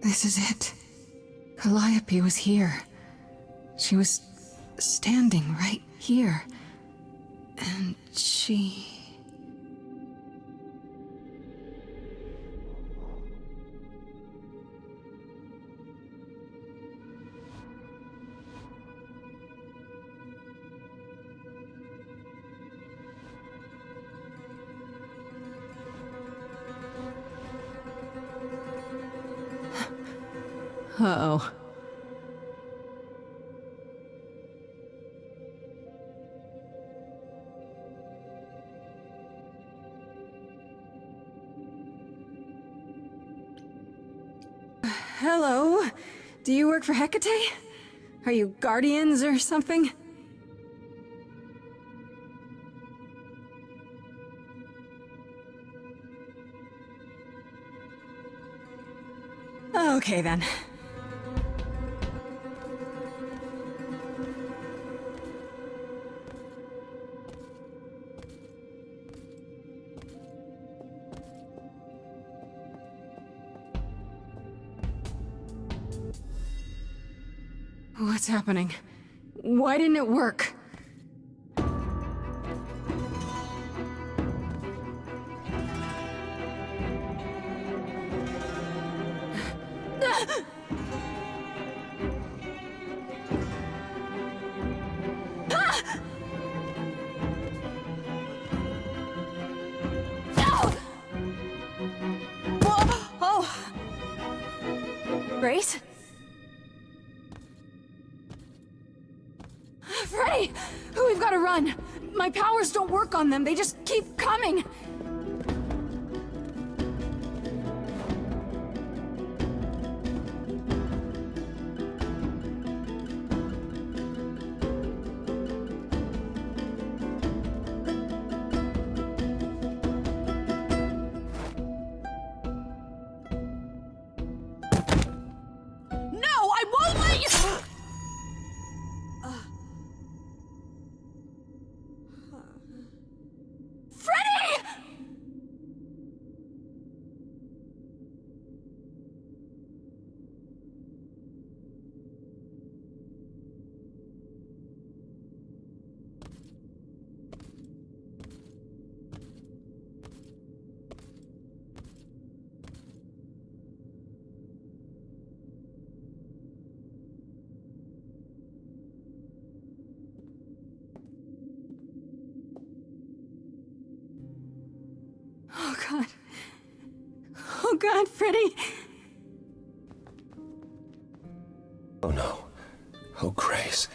This is it. Calliope was here. She was standing right here. And she... Uh-oh. Hello? Do you work for Hecate? Are you guardians or something? Okay then. What's happening? Why didn't it work? Grace? Freddie! We've got to run! My powers don't work on them, they just keep coming! Oh god. Oh god, Freddie! Oh no. Oh, Grace.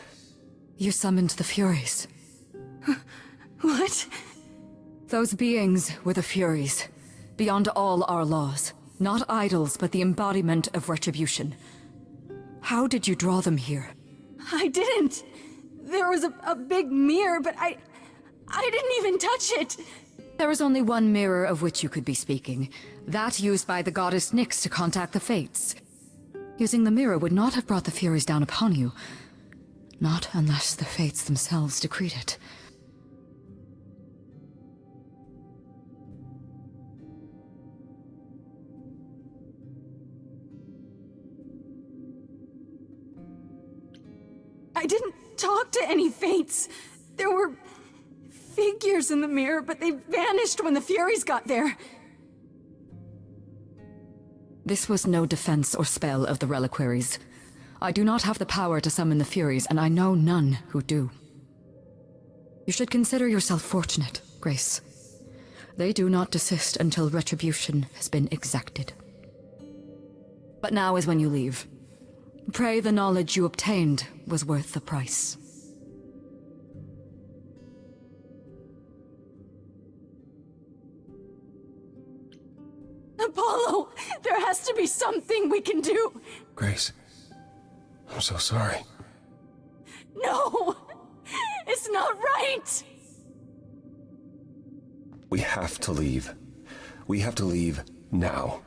You summoned the Furies. What? Those beings were the Furies, beyond all our laws. Not idols, but the embodiment of retribution. How did you draw them here? I didn't! There was a big mirror, but I didn't even touch it! There is only one mirror of which you could be speaking. That used by the goddess Nyx to contact the Fates. Using the mirror would not have brought the Furies down upon you. Not unless the Fates themselves decreed it. I didn't talk to any Fates. There were figures in the mirror, but they vanished when the Furies got there. This was no defense or spell of the reliquaries. I do not have the power to summon the Furies, and I know none who do. You should consider yourself fortunate, Grace. They do not desist until retribution has been exacted. But now is when you leave. Pray the knowledge you obtained was worth the price. Apollo! There has to be something we can do! Grace. I'm so sorry. No! It's not right! We have to leave. We have to leave now.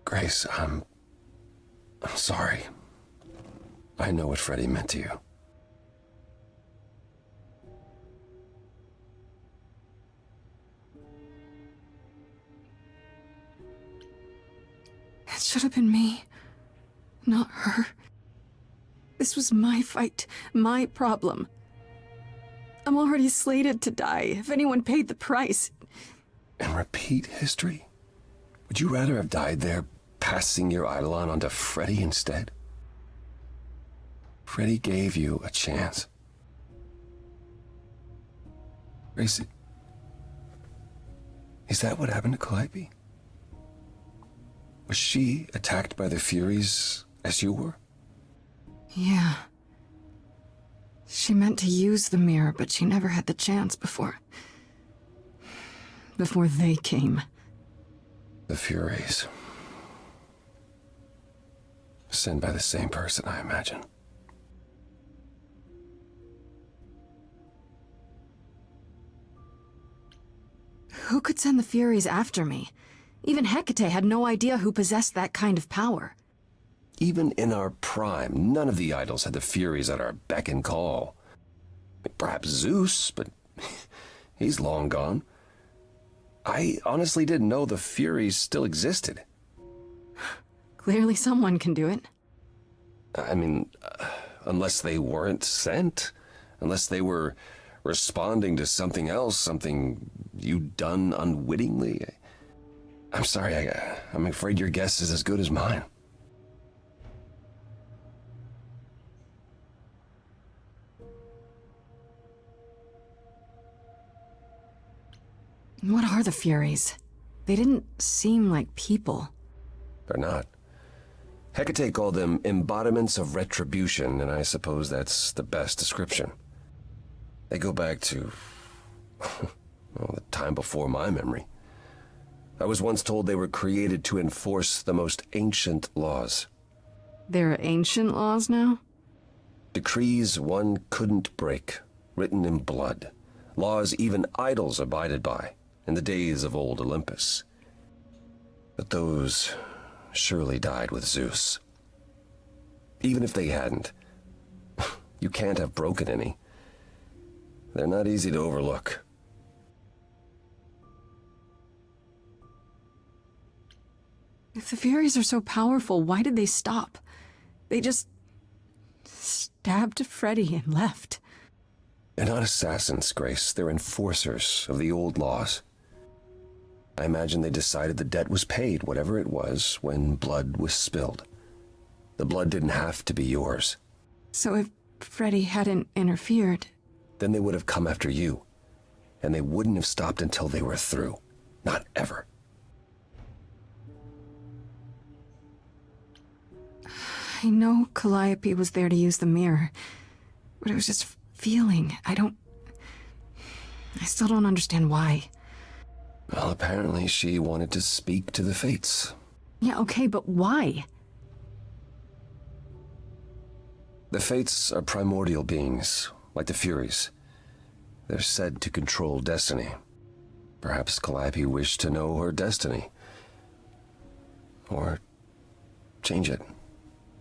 Grace, I'm sorry. I know what Freddie meant to you. It should have been me, not her. This was my fight, my problem. I'm already slated to die if anyone paid the price. And repeat history? Would you rather have died there, passing your eidolon onto Freddie instead? Freddie gave you a chance. Grace, is that what happened to Calliope? Was she attacked by the Furies as you were? Yeah. She meant to use the mirror, but she never had the chance before they came. The Furies. Sent by the same person, I imagine. Who could send the Furies after me? Even Hecate had no idea who possessed that kind of power. Even in our prime, none of the idols had the Furies at our beck and call. Perhaps Zeus, but he's long gone. I honestly didn't know the Furies still existed. Clearly someone can do it. I mean, unless they weren't sent. Unless they were responding to something else, something you'd done unwittingly. I'm sorry, I'm afraid your guess is as good as mine. What are the Furies? They didn't seem like people. They're not. Hecate called them embodiments of retribution, and I suppose that's the best description. They go back to, well, the time before my memory. I was once told they were created to enforce the most ancient laws. There are ancient laws now? Decrees one couldn't break, written in blood. Laws even idols abided by in the days of old Olympus. But those surely died with Zeus. Even if they hadn't, you can't have broken any. They're not easy to overlook. If the Furies are so powerful, why did they stop? They just stabbed Freddie and left. They're not assassins, Grace. They're enforcers of the old laws. I imagine they decided the debt was paid, whatever it was, when blood was spilled. The blood didn't have to be yours. So if Freddie hadn't interfered... Then they would have come after you. And they wouldn't have stopped until they were through. Not ever. I know Calliope was there to use the mirror, but it was just feeling. I still don't understand why. Well, apparently she wanted to speak to the Fates. Yeah, okay, but why? The Fates are primordial beings, like the Furies. They're said to control destiny. Perhaps Calliope wished to know her destiny. Or change it.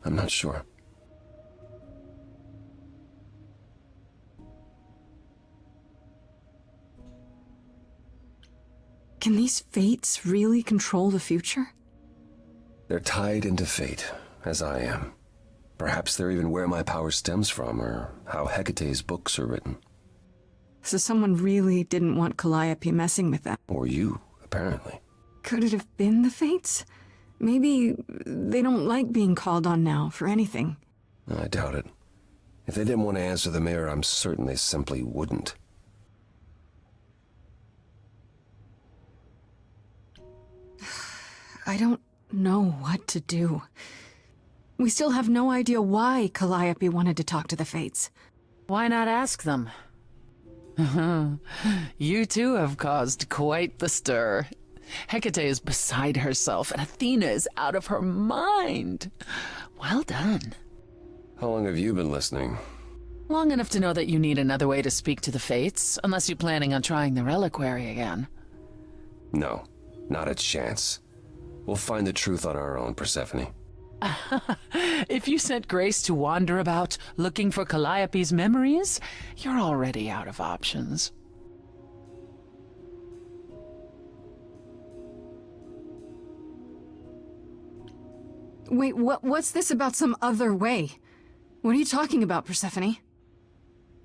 I'm not sure. Can these Fates really control the future? They're tied into fate, as I am. Perhaps they're even where my power stems from, or how Hecate's books are written. So someone really didn't want Calliope messing with them. Or you, apparently. Could it have been the Fates? Maybe they don't like being called on now for anything. I doubt it. If they didn't want to answer the mirror, I'm certain they simply wouldn't. I don't know what to do. We still have no idea why Calliope wanted to talk to the Fates. Why not ask them? You too have caused quite the stir. Hecate is beside herself, and Athena is out of her mind. Well done. How long have you been listening? Long enough to know that you need another way to speak to the Fates, unless you're planning on trying the reliquary again. No, not a chance. We'll find the truth on our own, Persephone. If you sent Grace to wander about looking for Calliope's memories, you're already out of options. Wait, what's this about some other way? What are you talking about, Persephone?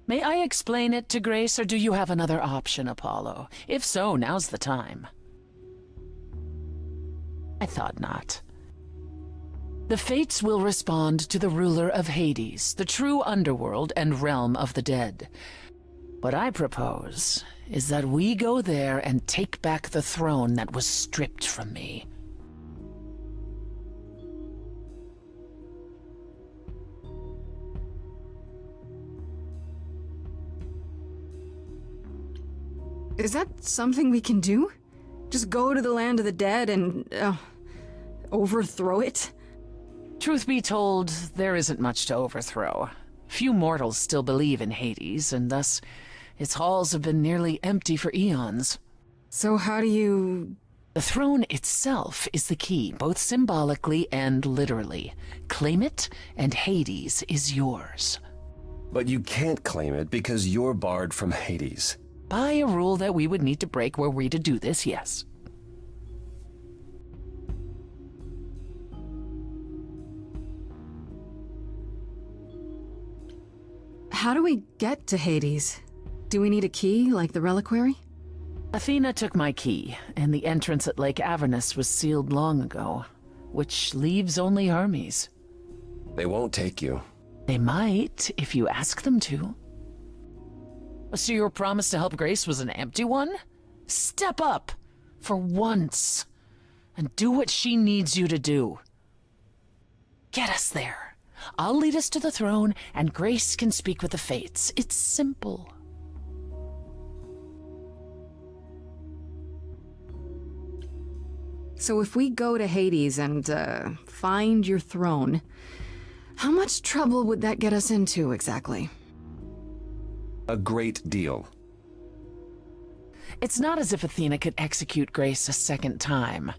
May I explain it to Grace, or do you have another option, Apollo? If so, now's the time. I thought not. The Fates will respond to the ruler of Hades, the true underworld and realm of the dead. What I propose is that we go there and take back the throne that was stripped from me. Is that something we can do? Just go to the land of the dead and, overthrow it? Truth be told, there isn't much to overthrow. Few mortals still believe in Hades, and thus its halls have been nearly empty for eons. So how do you... The throne itself is the key, both symbolically and literally. Claim it, and Hades is yours. But you can't claim it because you're barred from Hades. By a rule that we would need to break were we to do this, yes. How do we get to Hades? Do we need a key, like the reliquary? Athena took my key, and the entrance at Lake Avernus was sealed long ago, which leaves only Hermes. They won't take you. They might, if you ask them to. So your promise to help Grace was an empty one? Step up, for once, and do what she needs you to do. Get us there. I'll lead us to the throne, and Grace can speak with the Fates. It's simple. So if we go to Hades and, find your throne, how much trouble would that get us into, exactly? A great deal. It's not as if Athena could execute Grace a second time.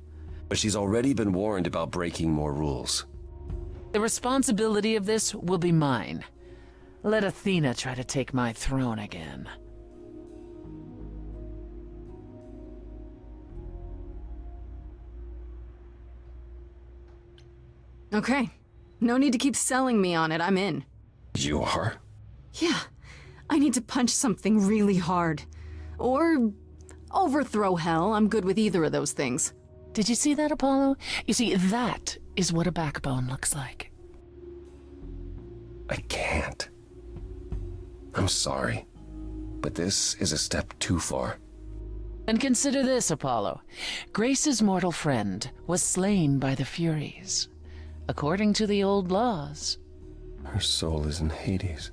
But she's already been warned about breaking more rules. The responsibility of this will be mine. Let Athena try to take my throne again. Okay. No need to keep selling me on it, I'm in. You are? Yeah. I need to punch something really hard. Or overthrow hell. I'm good with either of those things. Did you see that, Apollo? You see, that is what a backbone looks like. I can't. I'm sorry, but this is a step too far. And consider this, Apollo. Grace's mortal friend was slain by the Furies, according to the old laws. Her soul is in Hades.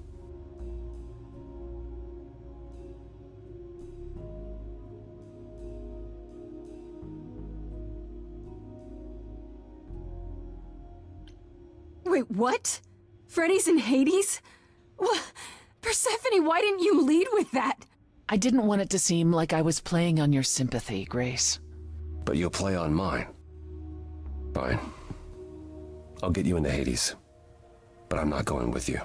Wait, what? Freddie's in Hades? What? Persephone, why didn't you lead with that? I didn't want it to seem like I was playing on your sympathy, Grace. But you'll play on mine. Fine. I'll get you into Hades. But I'm not going with you.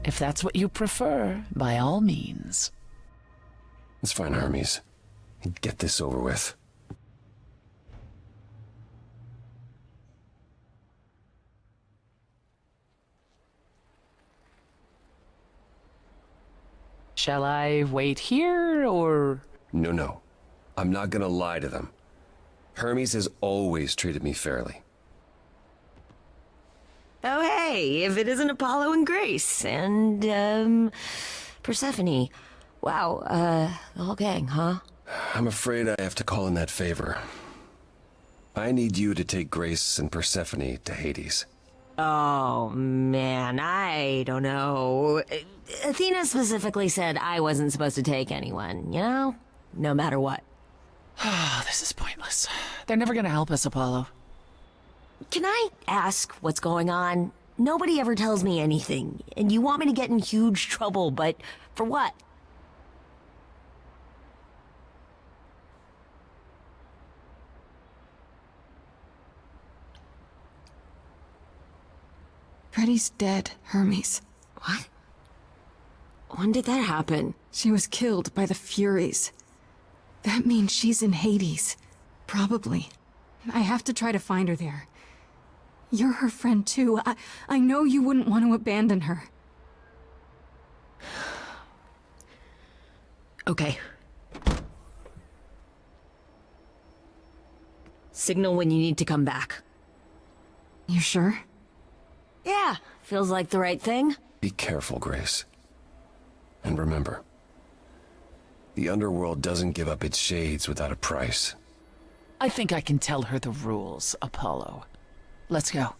If that's what you prefer, by all means. It's fine, Hermes. Get this over with. Shall I wait here, or...? No. I'm not gonna lie to them. Hermes has always treated me fairly. Oh, hey, if it isn't Apollo and Grace, and, Persephone. Wow, the whole gang, huh? I'm afraid I have to call in that favor. I need you to take Grace and Persephone to Hades. Oh, man, I don't know. Athena specifically said I wasn't supposed to take anyone, you know? No matter what. Oh, this is pointless. They're never gonna help us, Apollo. Can I ask what's going on? Nobody ever tells me anything, and you want me to get in huge trouble, but for what? Freddie's dead, Hermes. What? When did that happen? She was killed by the Furies. That means she's in Hades. Probably. I have to try to find her there. You're her friend too. I know you wouldn't want to abandon her. Okay. Signal when you need to come back. You sure? Yeah, feels like the right thing. Be careful, Grace. And remember, the underworld doesn't give up its shades without a price. I think I can tell her the rules, Apollo. Let's go.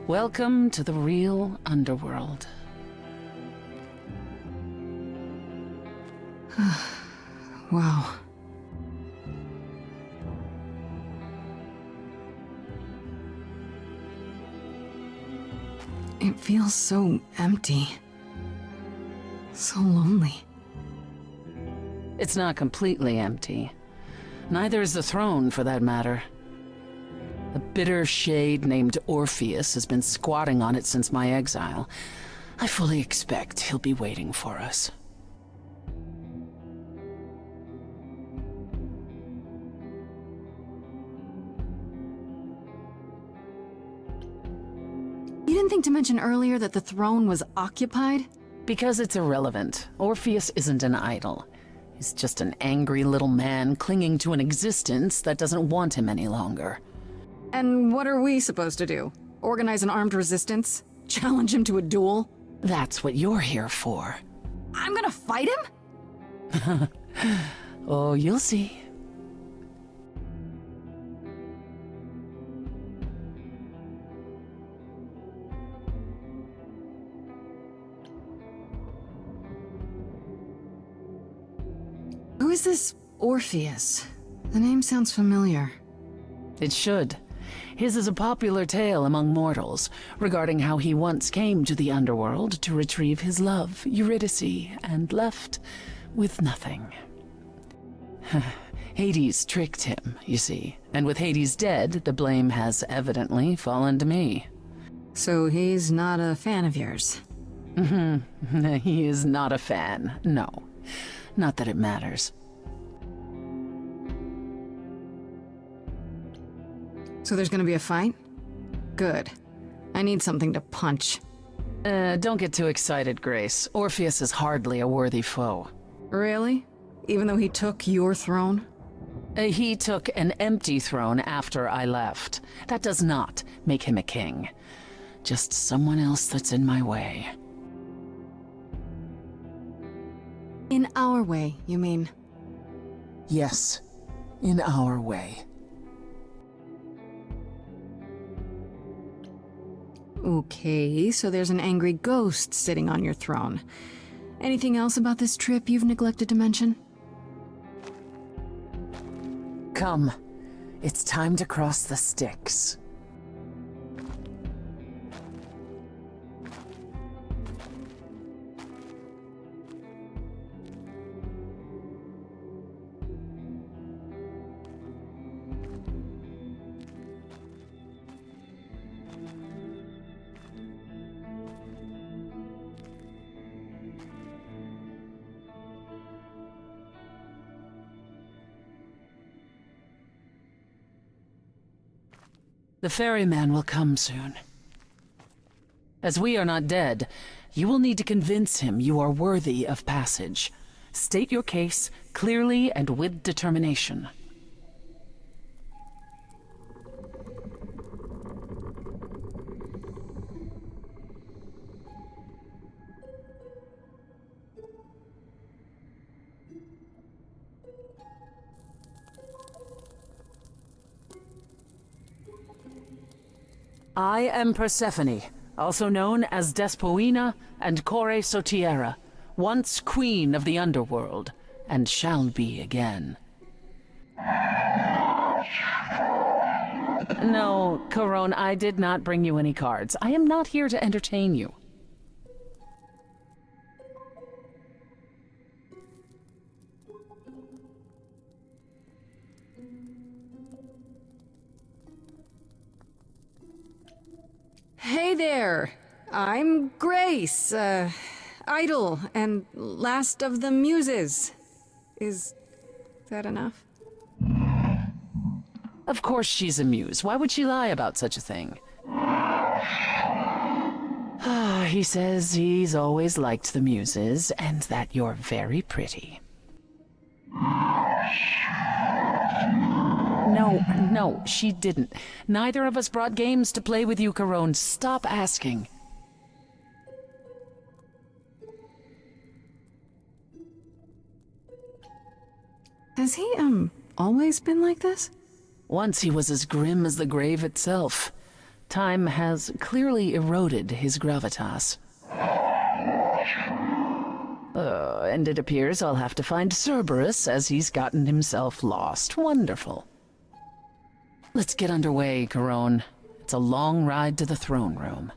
Welcome to the real underworld. Wow. It feels so empty. So lonely. It's not completely empty. Neither is the throne, for that matter. A bitter shade named Orpheus has been squatting on it since my exile. I fully expect he'll be waiting for us. You didn't think to mention earlier that the throne was occupied? Because it's irrelevant. Orpheus isn't an idol. He's just an angry little man clinging to an existence that doesn't want him any longer. And what are we supposed to do? Organize an armed resistance? Challenge him to a duel? That's what you're here for. I'm gonna fight him? Oh, you'll see. Who is this Orpheus? The name sounds familiar. It should. His is a popular tale among mortals regarding how he once came to the underworld to retrieve his love, Eurydice, and left with nothing. Hades tricked him, you see, and with Hades dead, the blame has evidently fallen to me. So he's not a fan of yours? He is not a fan, no. Not that it matters. So there's gonna be a fight? Good. I need something to punch. Don't get too excited, Grace. Orpheus is hardly a worthy foe. Really? Even though he took your throne? He took an empty throne after I left. That does not make him a king. Just someone else that's in my way. In our way, you mean? Yes, in our way. Okay, so there's an angry ghost sitting on your throne. Anything else about this trip you've neglected to mention? Come, it's time to cross the Styx. The ferryman will come soon. As we are not dead, you will need to convince him you are worthy of passage. State your case clearly and with determination. I am Persephone, also known as Despoina and Kore Sotiera, once queen of the underworld, and shall be again. No, Corone, I did not bring you any cards. I am not here to entertain you. Hey there. I'm Grace, Idol and last of the Muses. Is that enough? Of course she's a muse. Why would she lie about such a thing? He says he's always liked the Muses, and that you're very pretty. No, she didn't. Neither of us brought games to play with you, Carone. Stop asking. Has he, always been like this? Once he was as grim as the grave itself. Time has clearly eroded his gravitas. And it appears I'll have to find Cerberus as he's gotten himself lost. Wonderful. Let's get underway, Carone. It's a long ride to the throne room.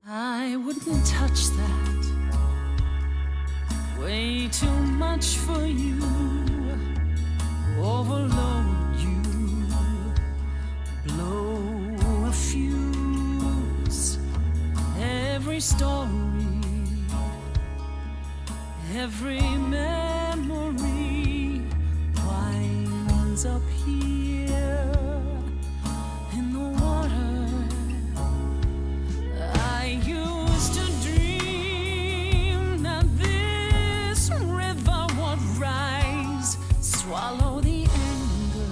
I wouldn't touch that. Way too much for you. Overload you. Blow a fuse. Every story, every memory winds up here in the water. I used to dream that this river would rise, swallow the anger,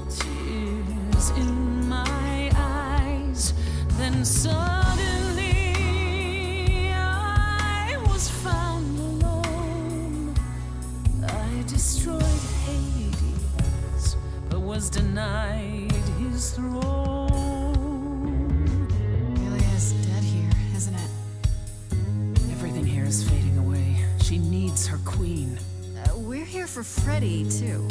tears in my eyes. Then suddenly I was found alone. I destroyed Hades, but was denied his throne. Fading away. She needs her queen. We're here for Freddie, too.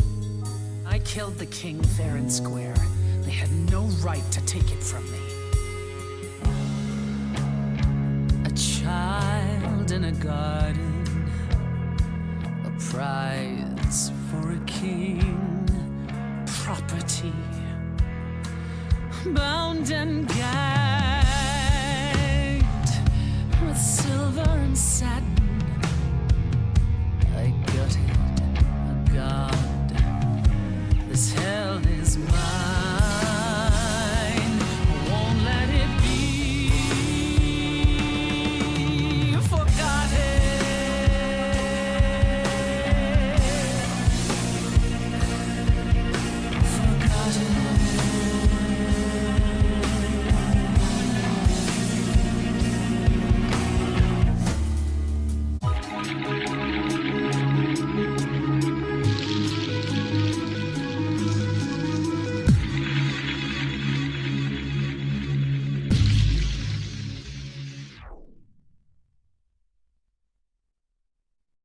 I killed the king fair and square. They had no right to take it from me. A child in a garden, a prize for a king, property, bound and gagged.